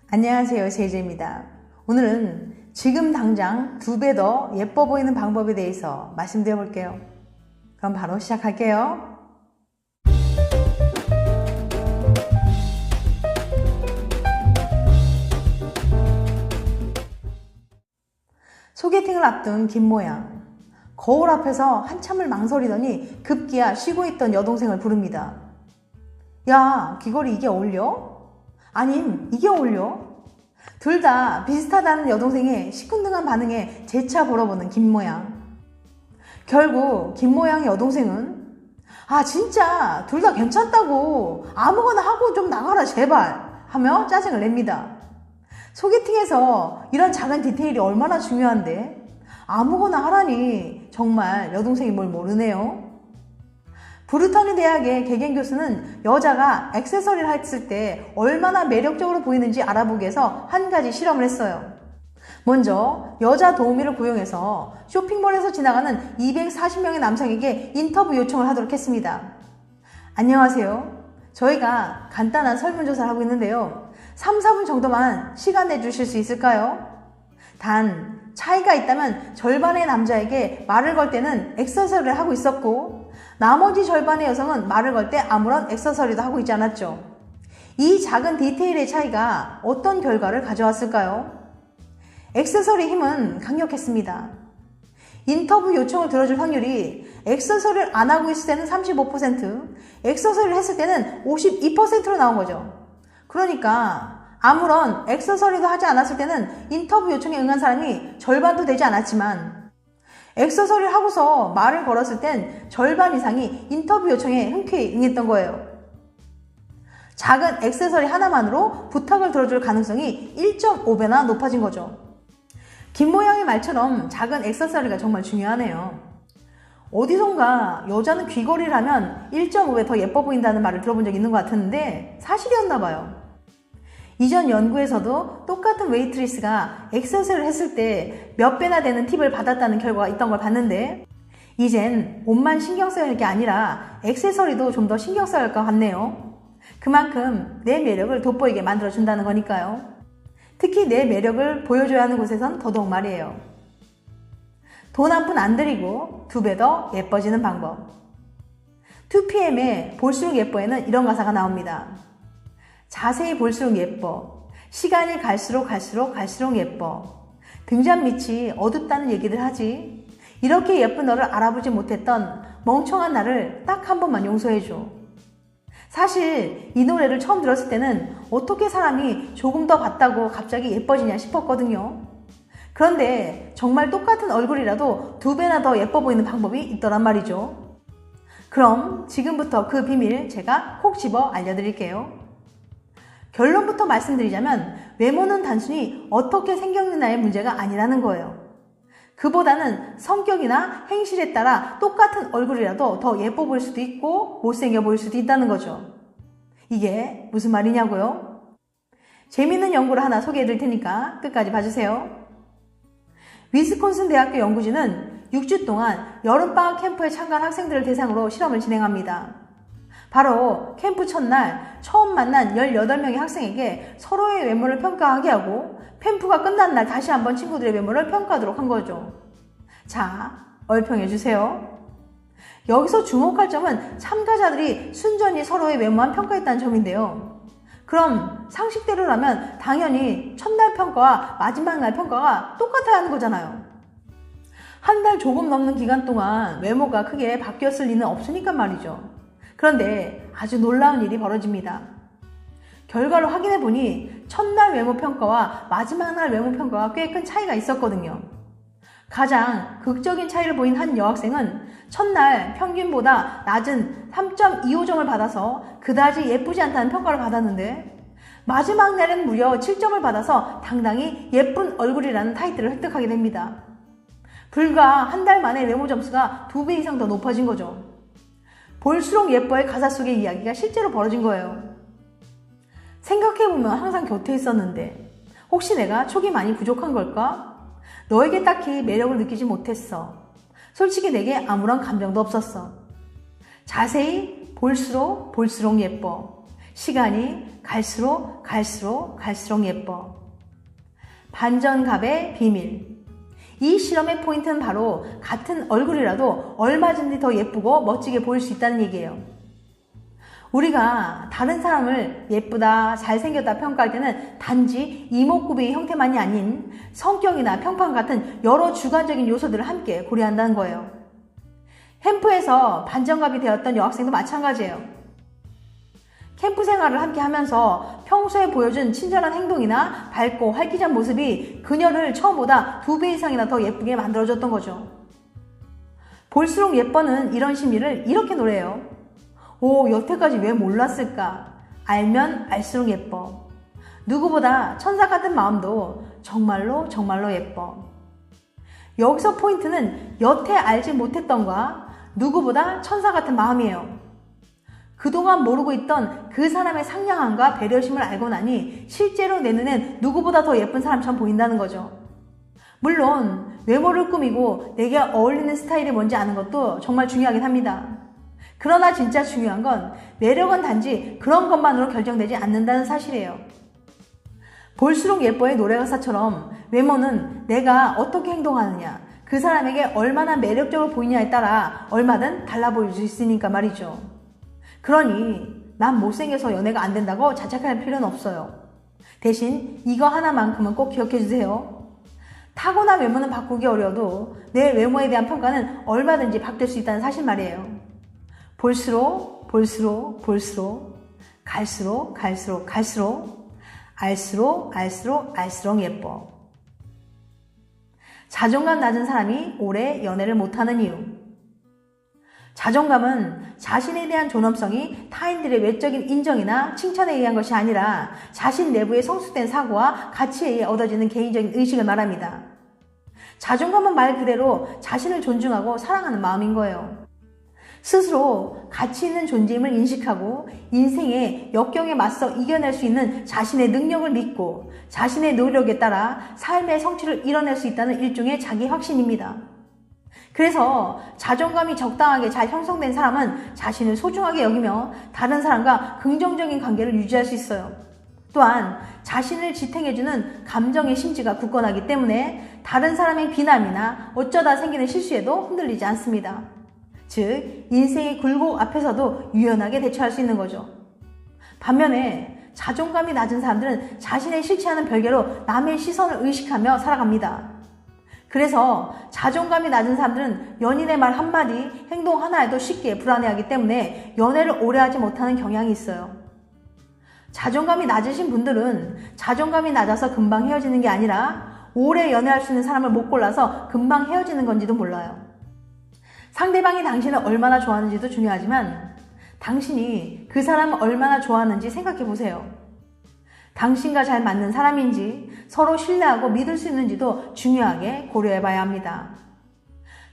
안녕하세요, 세이제입니다. 오늘은 지금 당장 2배 더 예뻐 보이는 방법에 대해서 말씀드려 볼게요. 그럼 바로 시작할게요. 소개팅을 앞둔 김모양. 거울 앞에서 한참을 망설이더니 급기야 쉬고 있던 여동생을 부릅니다. 야, 귀걸이 이게 어울려? 아님, 이게 어울려? 둘 다 비슷하다는 여동생의 시큰둥한 반응에 재차 물어보는 김모양. 결국 김모양의 여동생은 진짜 둘 다 괜찮다고 아무거나 하고 좀 나가라 제발 하며 짜증을 냅니다. 소개팅에서 이런 작은 디테일이 얼마나 중요한데 아무거나 하라니 정말 여동생이 뭘 모르네요. 브루터니 대학의 개겐 교수는 여자가 액세서리를 했을 때 얼마나 매력적으로 보이는지 알아보기 위해서 한 가지 실험을 했어요. 먼저 여자 도우미를 고용해서 쇼핑몰에서 지나가는 240명의 남성에게 인터뷰 요청을 하도록 했습니다. 안녕하세요. 저희가 간단한 설문조사를 하고 있는데요. 3, 4분 정도만 시간 내주실 수 있을까요? 단 차이가 있다면 절반의 남자에게 말을 걸 때는 액세서리를 하고 있었고 나머지 절반의 여성은 말을 걸 때 아무런 액세서리도 하고 있지 않았죠. 이 작은 디테일의 차이가 어떤 결과를 가져왔을까요? 액세서리의 힘은 강력했습니다. 인터뷰 요청을 들어줄 확률이 액세서리를 안 하고 있을 때는 35%, 액세서리를 했을 때는 52%로 나온 거죠. 그러니까 아무런 액세서리도 하지 않았을 때는 인터뷰 요청에 응한 사람이 절반도 되지 않았지만 액세서리를 하고서 말을 걸었을 땐 절반 이상이 인터뷰 요청에 흔쾌히 응했던 거예요. 작은 액세서리 하나만으로 부탁을 들어줄 가능성이 1.5배나 높아진 거죠. 김모양의 말처럼 작은 액세서리가 정말 중요하네요. 어디선가 여자는 귀걸이를 하면 1.5배 더 예뻐 보인다는 말을 들어본 적이 있는 것 같았는데 사실이었나 봐요. 이전 연구에서도 똑같은 웨이트리스가 액세서리를 했을 때 몇 배나 되는 팁을 받았다는 결과가 있던 걸 봤는데 이젠 옷만 신경 써야 할 게 아니라 액세서리도 좀 더 신경 써야 할 것 같네요. 그만큼 내 매력을 돋보이게 만들어준다는 거니까요. 특히 내 매력을 보여줘야 하는 곳에선 더더욱 말이에요. 돈 한 푼 안 들이고 2배 더 예뻐지는 방법. 2PM의 볼수록 예뻐에는 이런 가사가 나옵니다. 자세히 볼수록 예뻐. 시간이 갈수록 예뻐. 등잔 밑이 어둡다는 얘기들 하지. 이렇게 예쁜 너를 알아보지 못했던 멍청한 나를 딱 한 번만 용서해줘. 사실 이 노래를 처음 들었을 때는 어떻게 사람이 조금 더 봤다고 갑자기 예뻐지냐 싶었거든요. 그런데 정말 똑같은 얼굴이라도 2배나 더 예뻐 보이는 방법이 있더란 말이죠. 그럼 지금부터 그 비밀 제가 콕 집어 알려드릴게요. 결론부터 말씀드리자면 외모는 단순히 어떻게 생겼느냐의 문제가 아니라는 거예요. 그보다는 성격이나 행실에 따라 똑같은 얼굴이라도 더 예뻐 보일 수도 있고 못생겨 보일 수도 있다는 거죠. 이게 무슨 말이냐고요? 재미있는 연구를 하나 소개해 드릴 테니까 끝까지 봐주세요. 위스콘신 대학교 연구진은 6주 동안 여름방학 캠프에 참가한 학생들을 대상으로 실험을 진행합니다. 바로 캠프 첫날 처음 만난 18명의 학생에게 서로의 외모를 평가하게 하고 캠프가 끝난 날 다시 한번 친구들의 외모를 평가하도록 한 거죠. 자, 얼평해주세요. 여기서 주목할 점은 참가자들이 순전히 서로의 외모만 평가했다는 점인데요. 그럼 상식대로라면 당연히 첫날 평가와 마지막 날 평가가 똑같아야 하는 거잖아요. 한 달 조금 넘는 기간 동안 외모가 크게 바뀌었을 리는 없으니까 말이죠. 그런데 아주 놀라운 일이 벌어집니다. 결과를 확인해보니 첫날 외모평가와 마지막 날 외모평가가 꽤 큰 차이가 있었거든요. 가장 극적인 차이를 보인 한 여학생은 첫날 평균보다 낮은 3.25점을 받아서 그다지 예쁘지 않다는 평가를 받았는데 마지막 날은 무려 7점을 받아서 당당히 예쁜 얼굴이라는 타이틀을 획득하게 됩니다. 불과 한 달 만에 외모 점수가 2배 이상 더 높아진 거죠. 볼수록 예뻐의 가사 속의 이야기가 실제로 벌어진 거예요. 생각해보면 항상 곁에 있었는데 혹시 내가 촉이 많이 부족한 걸까? 너에게 딱히 매력을 느끼지 못했어. 솔직히 내게 아무런 감정도 없었어. 자세히 볼수록 예뻐. 시간이 갈수록 예뻐. 반전갑의 비밀. 이 실험의 포인트는 바로 같은 얼굴이라도 얼마든지 더 예쁘고 멋지게 보일 수 있다는 얘기예요. 우리가 다른 사람을 예쁘다, 잘생겼다 평가할 때는 단지 이목구비의 형태만이 아닌 성격이나 평판 같은 여러 주관적인 요소들을 함께 고려한다는 거예요. 캠프에서 반전갑이 되었던 여학생도 마찬가지예요. 캠프 생활을 함께 하면서 평소에 보여준 친절한 행동이나 밝고 활기찬 모습이 그녀를 처음보다 2배 이상이나 더 예쁘게 만들어줬던 거죠. 볼수록 예뻐는 이런 심리를 이렇게 노래해요. 오, 여태까지 왜 몰랐을까? 알면 알수록 예뻐. 누구보다 천사 같은 마음도 정말로 예뻐. 여기서 포인트는 여태 알지 못했던과 누구보다 천사 같은 마음이에요. 그동안 모르고 있던 그 사람의 상냥함과 배려심을 알고 나니 실제로 내 눈엔 누구보다 더 예쁜 사람처럼 보인다는 거죠. 물론 외모를 꾸미고 내게 어울리는 스타일이 뭔지 아는 것도 정말 중요하긴 합니다. 그러나 진짜 중요한 건 매력은 단지 그런 것만으로 결정되지 않는다는 사실이에요. 볼수록 예뻐의 노래가사처럼 외모는 내가 어떻게 행동하느냐, 그 사람에게 얼마나 매력적으로 보이냐에 따라 얼마든 달라 보일 수 있으니까 말이죠. 그러니 난 못생겨서 연애가 안 된다고 자책할 필요는 없어요. 대신 이거 하나만큼은 꼭 기억해 주세요. 타고난 외모는 바꾸기 어려워도 내 외모에 대한 평가는 얼마든지 바뀔 수 있다는 사실 말이에요. 볼수록 알수록 예뻐. 자존감 낮은 사람이 오래 연애를 못하는 이유. 자존감은 자신에 대한 존엄성이 타인들의 외적인 인정이나 칭찬에 의한 것이 아니라 자신 내부의 성숙된 사고와 가치에 의해 얻어지는 개인적인 의식을 말합니다. 자존감은 말 그대로 자신을 존중하고 사랑하는 마음인 거예요. 스스로 가치 있는 존재임을 인식하고 인생의 역경에 맞서 이겨낼 수 있는 자신의 능력을 믿고 자신의 노력에 따라 삶의 성취를 이뤄낼 수 있다는 일종의 자기 확신입니다. 그래서 자존감이 적당하게 잘 형성된 사람은 자신을 소중하게 여기며 다른 사람과 긍정적인 관계를 유지할 수 있어요. 또한 자신을 지탱해주는 감정의 심지가 굳건하기 때문에 다른 사람의 비난이나 어쩌다 생기는 실수에도 흔들리지 않습니다. 즉, 인생의 굴곡 앞에서도 유연하게 대처할 수 있는 거죠. 반면에 자존감이 낮은 사람들은 자신의 실체와는 별개로 남의 시선을 의식하며 살아갑니다. 그래서 자존감이 낮은 사람들은 연인의 말 한마디, 행동 하나에도 쉽게 불안해하기 때문에 연애를 오래 하지 못하는 경향이 있어요. 자존감이 낮으신 분들은 자존감이 낮아서 금방 헤어지는 게 아니라 오래 연애할 수 있는 사람을 못 골라서 금방 헤어지는 건지도 몰라요. 상대방이 당신을 얼마나 좋아하는지도 중요하지만 당신이 그 사람을 얼마나 좋아하는지 생각해 보세요. 당신과 잘 맞는 사람인지 서로 신뢰하고 믿을 수 있는지도 중요하게 고려해 봐야 합니다.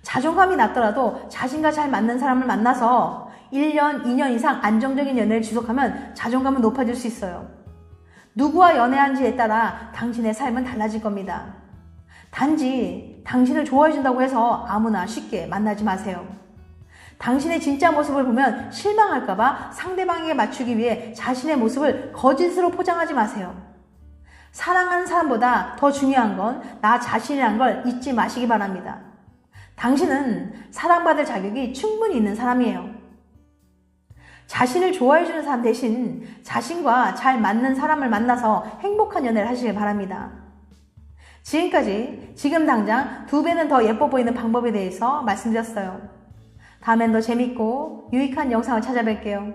자존감이 낮더라도 자신과 잘 맞는 사람을 만나서 1년, 2년 이상 안정적인 연애를 지속하면 자존감은 높아질 수 있어요. 누구와 연애하는지에 따라 당신의 삶은 달라질 겁니다. 단지 당신을 좋아해준다고 해서 아무나 쉽게 만나지 마세요. 당신의 진짜 모습을 보면 실망할까봐 상대방에게 맞추기 위해 자신의 모습을 거짓으로 포장하지 마세요. 사랑하는 사람보다 더 중요한 건 나 자신이란 걸 잊지 마시기 바랍니다. 당신은 사랑받을 자격이 충분히 있는 사람이에요. 자신을 좋아해주는 사람 대신 자신과 잘 맞는 사람을 만나서 행복한 연애를 하시길 바랍니다. 지금까지 지금 당장 2배는 더 예뻐 보이는 방법에 대해서 말씀드렸어요. 다음엔 더 재밌고 유익한 영상을 찾아뵐게요.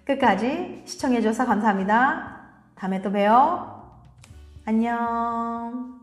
끝까지 시청해주셔서 감사합니다. 다음에 또 봬요. 안녕.